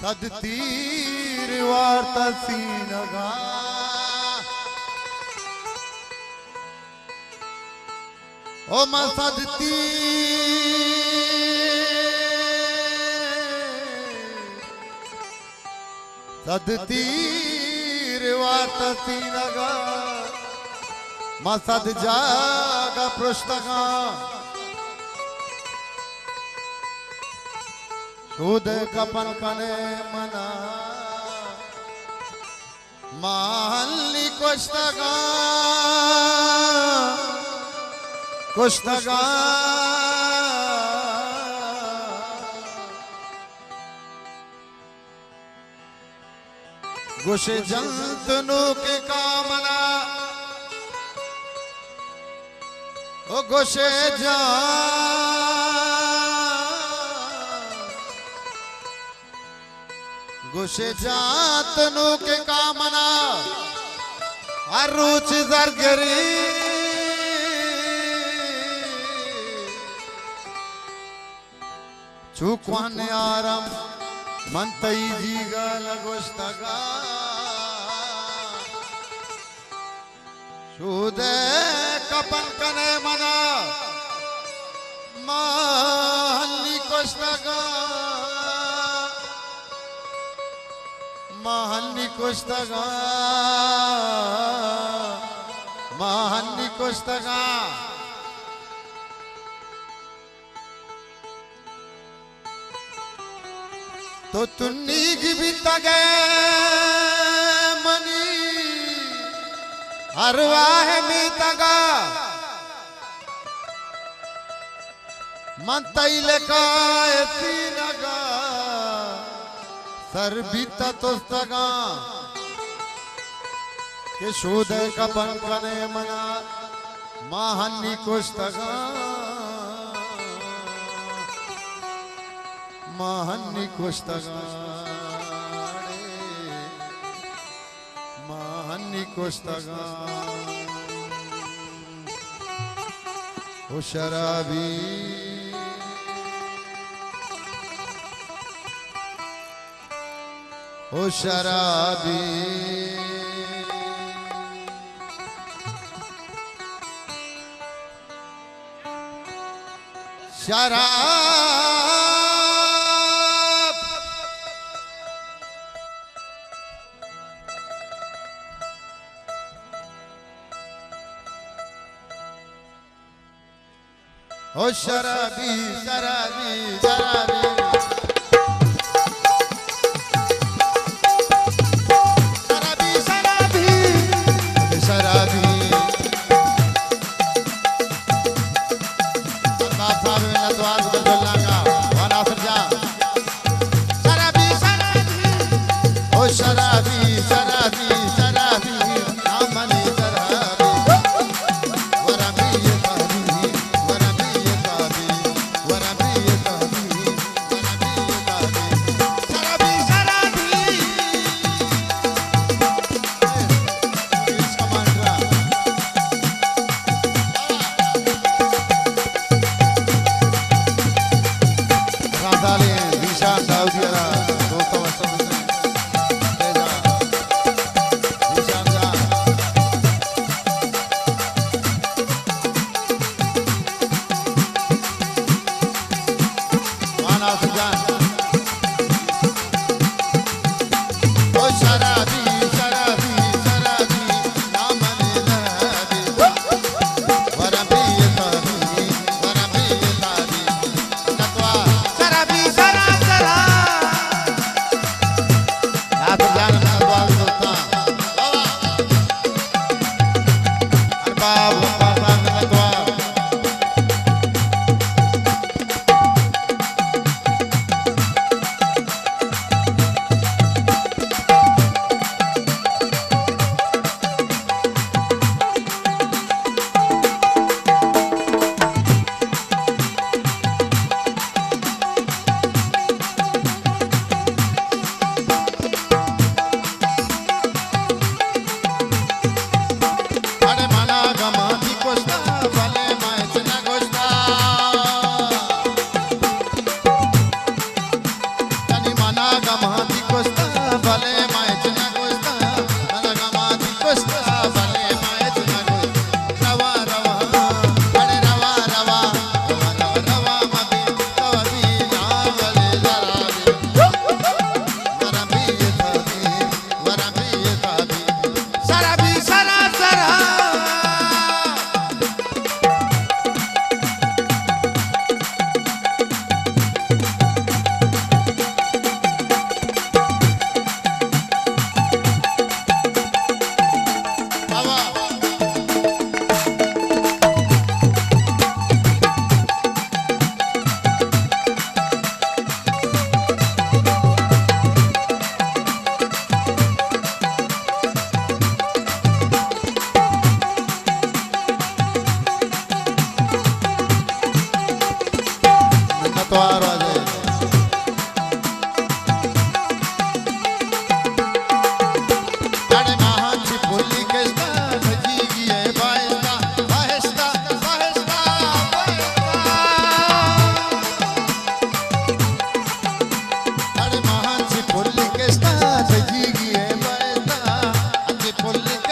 सद तीर वार्ता सीनगा ओ मा सद तीर वार्ता सीनगा मा सद जागा पृष्ठगा शुद्ध कपन कने मना माहल्ली कुश्तगा कुश्तगा गुश जंतनु के कामना ओ गुशे जा गुशे जातनु के कामना अरुच जरगरी चुकवाने आरम मंतई जीगा लगोस्तगा शुदे कपन कने मना महल्ली कोस्तगा महन्नी कुश्तगा महन्नी कुश्तगा तो तुन्नी की भी तगे मनी हरवाह में तगा मंतई लेका ऐसी नगा सर्बिता तोस्तगा के शोध कपन कने मना महन्नी कुश्तगा महन्नी कुश्तगा महन्नी कुश्तगा ओ शराबी ओ शराबी शराब ओ शराबी शराबी शराबी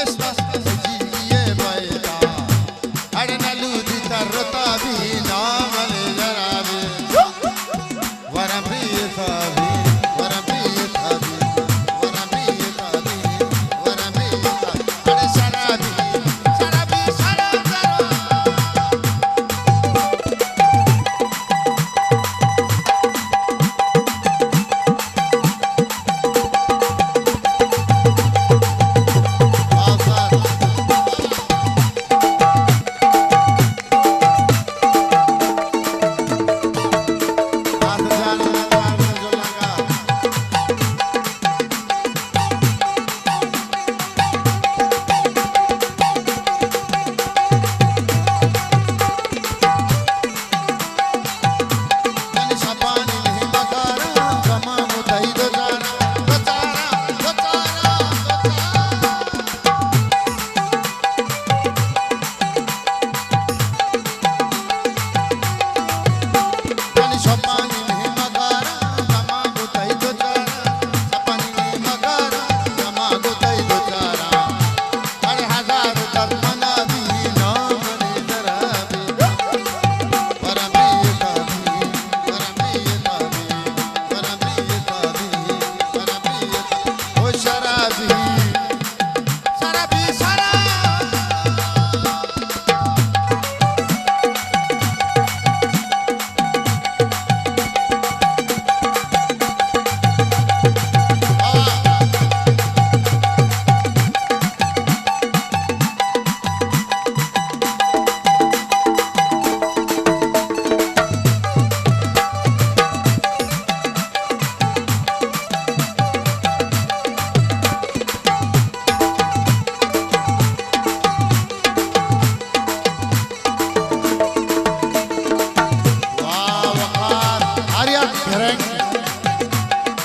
मस्त मस्त जिए बैठा अरे नलू दी तरता भी नाम ले जरा भी वरम प्रिय था भी वरम प्रिय था भी वरम प्रिय था भी वरम प्रिय था अरे शराबी शराबी शराब करो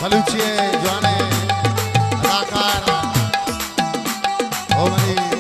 बलूचिए जवाने अदाकार ओ मनी